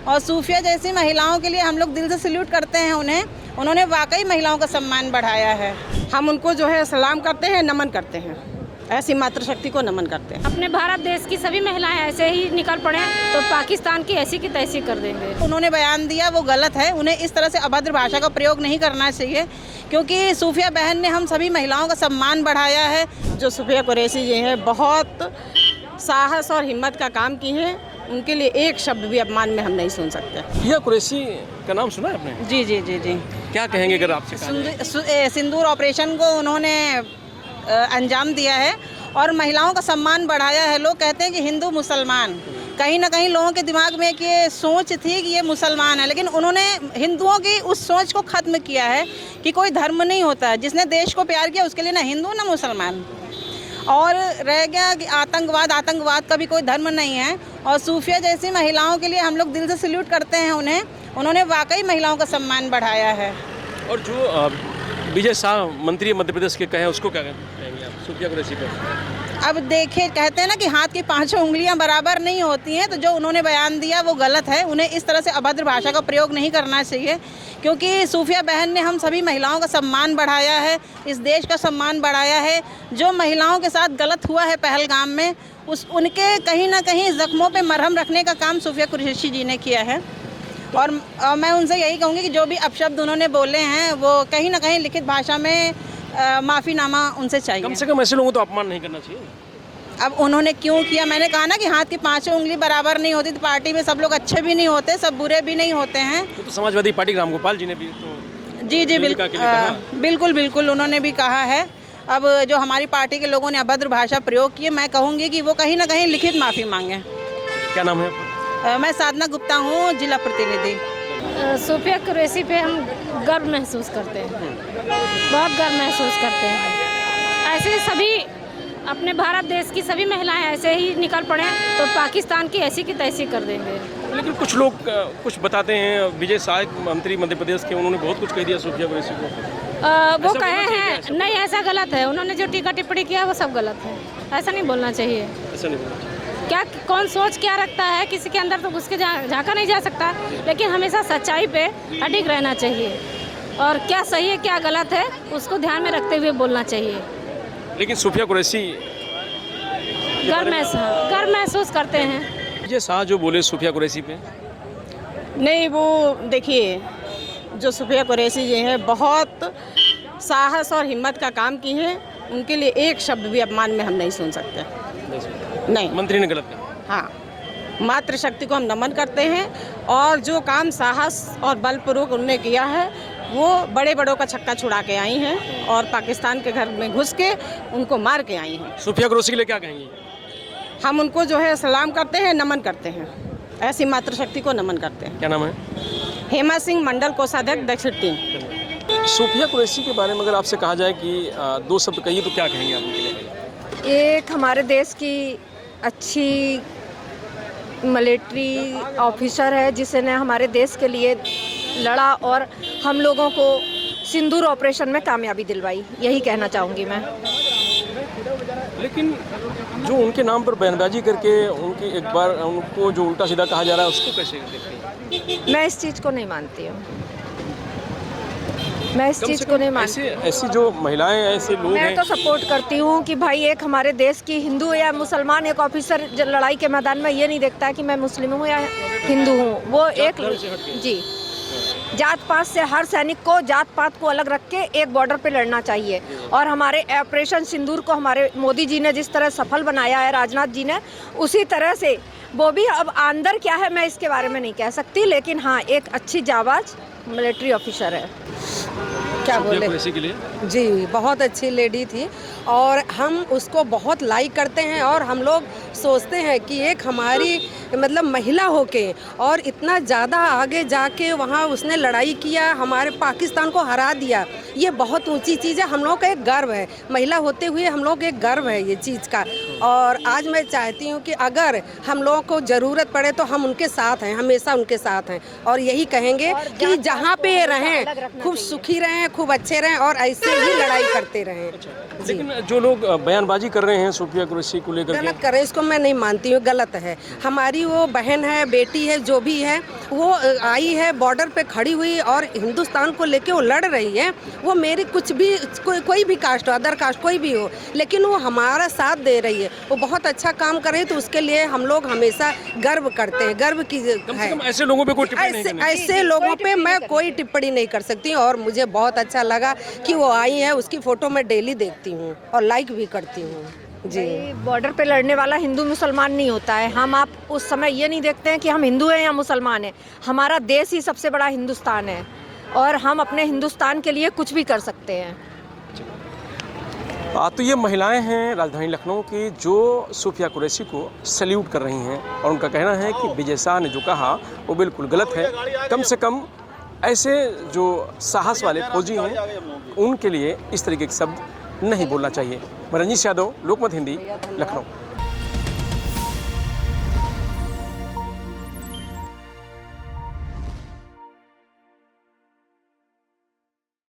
और सूफिया जैसी महिलाओं के लिए हम लोग दिल से सल्यूट करते हैं उन्हें। उन्होंने वाकई महिलाओं का सम्मान बढ़ाया है। हम उनको जो है सलाम करते हैं, नमन करते हैं, ऐसी मातृशक्ति को नमन करते हैं। अपने भारत देश की सभी महिलाएं ऐसे ही निकल पड़े तो पाकिस्तान की ऐसी की तैसी कर देंगे। उन्होंने बयान दिया वो गलत है, उन्हें इस तरह से अभद्र भाषा का प्रयोग नहीं करना चाहिए, क्योंकि सूफिया बहन ने हम सभी महिलाओं का सम्मान बढ़ाया है। जो सूफिया कुरैशी जी हैं बहुत साहस और हिम्मत का काम की हैं, उनके लिए एक शब्द भी अपमान में हम नहीं सुन सकते। सूफिया कुरैशी का नाम सुना है आपने? जी जी जी जी। क्या कहेंगे अगर आपसे कहा जाए? सिंदूर ऑपरेशन को उन्होंने अंजाम दिया है और महिलाओं का सम्मान बढ़ाया है। लोग कहते हैं कि हिंदू मुसलमान, कहीं ना कहीं लोगों के दिमाग में एक ये सोच थी कि ये मुसलमान है, लेकिन उन्होंने हिंदुओं की उस सोच को ख़त्म किया है कि कोई धर्म नहीं होता है। जिसने देश को प्यार किया उसके लिए ना हिंदू ना मुसलमान। और रह गया कि आतंकवाद का भी कोई धर्म नहीं है। और सूफिया जैसी महिलाओं के लिए हम लोग दिल से सल्यूट करते हैं उन्हें। उन्होंने वाकई महिलाओं का सम्मान बढ़ाया है। और जो विजय शाह मंत्री मध्य प्रदेश के कहे उसको क्या कहेंगे आप सूफिया कुरैशी पर? अब देखिए, कहते हैं ना कि हाथ की पांचों उंगलियां बराबर नहीं होती हैं, तो जो उन्होंने बयान दिया वो गलत है। उन्हें इस तरह से अभद्र भाषा का प्रयोग नहीं करना चाहिए, क्योंकि सूफिया बहन ने हम सभी महिलाओं का सम्मान बढ़ाया है, इस देश का सम्मान बढ़ाया है। जो महिलाओं के साथ गलत हुआ है पहलगाम में, उनके कहीं ना कहीं ज़ख्मों पे मरहम रखने का काम सूफिया कुरैशी जी ने किया है। और मैं उनसे यही कहूँगी कि जो भी अपशब्द उन्होंने बोले हैं वो कहीं ना कहीं लिखित भाषा में माफ़ीनामा उनसे चाहिए। कम से कम ऐसे लोगों को तो अपमान नहीं करना चाहिए। अब उन्होंने क्यों किया? मैंने कहा ना कि हाथ की पांचों उंगली बराबर नहीं होती, तो पार्टी में सब लोग अच्छे भी नहीं होते, सब बुरे भी नहीं होते हैं। तो समाजवादी पार्टी रामगोपाल जी ने भी तो जी जी बिल्कुल बिल्कुल उन्होंने भी कहा है। अब जो हमारी पार्टी के लोगों ने अभद्र भाषा प्रयोग की है, मैं कहूँगी कि वो कहीं ना कहीं लिखित माफ़ी मांगे। क्या नाम है आपका? मैं साधना गुप्ता हूँ, जिला प्रतिनिधि। सूफिया कुरैशी पे हम गर्व महसूस करते हैं, बहुत गर्व महसूस करते हैं। ऐसे सभी अपने भारत देश की सभी महिलाएं ऐसे ही निकल पड़े तो पाकिस्तान की ऐसी की तैसी कर देंगे। लेकिन कुछ लोग कुछ बताते हैं, विजय शाह मंत्री मध्य प्रदेश के, उन्होंने बहुत कुछ कह दिया सूफिया कुरैशी को। वो कहे हैं नहीं, ऐसा गलत है। उन्होंने जो टीका टिप्पणी किया वो सब गलत है, ऐसा नहीं बोलना चाहिए। ऐसा नहीं बोलना चाहिए। क्या कौन सोच क्या रखता है किसी के अंदर, तो उसके झांका नहीं जा सकता, लेकिन हमेशा सच्चाई पे अडिग रहना चाहिए और क्या सही है क्या गलत है उसको ध्यान में रखते हुए बोलना चाहिए। लेकिन सूफिया कुरैशी गर्व महसूस करते हैं। विजय शाह जो बोले सूफिया कुरैशी पे, नहीं, वो देखिए, जो सूफिया कुरैशी जी हैं बहुत साहस और हिम्मत का काम की हैं, उनके लिए एक शब्द भी अपमान में हम नहीं सुन सकते। नहीं, मंत्री ने गलत कहा। हाँ, मातृशक्ति को हम नमन करते हैं और जो काम साहस और बलपूर्वक उन्होंने किया है वो बड़े बड़ों का छक्का छुड़ा के आई हैं और पाकिस्तान के घर में घुस के उनको मार के आई हैं। सूफिया कुरैशी के लिए क्या कहेंगे? हम उनको जो है सलाम करते हैं, नमन करते हैं, ऐसी मातृशक्ति को नमन करते हैं। क्या नाम है? हेमा सिंह, मंडल कोषाध्यक्ष, दक्षिण 3। सूफिया कुरैशी के बारे में अगर आपसे कहा जाए कि दो शब्द कहिए तो क्या कहेंगे आप उनके लिए? एक हमारे देश की अच्छी मिलिट्री ऑफिसर है जिसने हमारे देश के लिए लड़ा और हम लोगों को सिंदूर ऑपरेशन में कामयाबी दिलवाई, यही कहना चाहूँगी मैं। लेकिन जो उनके नाम पर बयानबाजी करके उनकी एक बार उनको जो उल्टा सीधा कहा जा रहा है उसको कैसे देखते हैं? मैं इस चीज़ को नहीं मानती हूँ, मैं इस चीज़ को नहीं मानती। ऐसी जो महिलाएं, ऐसे लोग मैं हैं। तो सपोर्ट करती हूँ कि भाई एक हमारे देश की हिंदू या मुसलमान एक ऑफिसर लड़ाई के मैदान में ये नहीं देखता कि मैं मुस्लिम हूँ या हिंदू हूँ, वो एक जी जात पात से हर सैनिक को जात पात को अलग रख के एक बॉर्डर पे लड़ना चाहिए। और हमारे ऑपरेशन सिंदूर को हमारे मोदी जी ने जिस तरह सफल बनाया है, राजनाथ जी ने, उसी तरह से वो भी अब अंदर क्या है मैं इसके बारे में नहीं कह सकती, लेकिन हाँ एक अच्छी जाबाज मिलिट्री ऑफिसर है। क्या बोले के लिए? जी, बहुत अच्छी लेडी थी और हम उसको बहुत लाइक करते हैं और हम लोग सोचते हैं कि एक हमारी मतलब महिला होके और इतना ज़्यादा आगे जाके वहाँ उसने लड़ाई किया, हमारे पाकिस्तान को हरा दिया, ये बहुत ऊंची चीज़ है। हम लोग का एक गर्व है, महिला होते हुए हम लोग एक गर्व है ये चीज़ का। और आज मैं चाहती हूँ कि अगर हम लोगों को ज़रूरत पड़े तो हम उनके साथ हैं, हमेशा उनके साथ हैं और यही कहेंगे कि जहाँ पे रहें खूब सुखी रहें, खूब अच्छे रहें और ऐसे ही लड़ाई करते रहें। लेकिन जो लोग बयानबाजी कर रहे हैं सूफिया कुरैशी को लेकर गलत कर रहे हैं, इसको मैं नहीं मानती हूँ, गलत है। हमारी हमारी वो बहन है, बेटी है, जो भी है, वो आई है बॉर्डर पे खड़ी हुई और हिंदुस्तान को लेके वो लड़ रही है। वो मेरी कुछ भी कोई भी कास्ट हो, अदर कास्ट कोई भी हो, लेकिन वो हमारा साथ दे रही है, वो बहुत अच्छा काम कर रही है। तो उसके लिए हम लोग हमेशा गर्व करते हैं, गर्व की कम से कम ऐसे लोगों पे कोई टिप्पणी नहीं करनी। ऐसे लोगों पे मैं कोई टिप्पणी नहीं कर सकती। और मुझे बहुत अच्छा लगा कि वो आई है, उसकी फ़ोटो मैं डेली देखती हूँ और लाइक भी करती हूँ जी। बॉर्डर पे लड़ने वाला हिंदू मुसलमान नहीं होता है। हम आप उस समय ये नहीं देखते हैं कि हम हिंदू हैं या मुसलमान हैं। हमारा देश ही सबसे बड़ा हिंदुस्तान है और हम अपने हिंदुस्तान के लिए कुछ भी कर सकते हैं। तो ये महिलाएं हैं राजधानी लखनऊ की जो सूफिया कुरैशी को सैल्यूट कर रही हैं और उनका कहना है कि विजय शाह ने जो कहा वो बिल्कुल गलत है। कम से कम ऐसे जो साहस वाले फौजी हैं उनके लिए इस तरीके के शब्द नहीं बोलना चाहिए। मैं रंजीश यादव, लोकमत हिंदी, लखनऊ।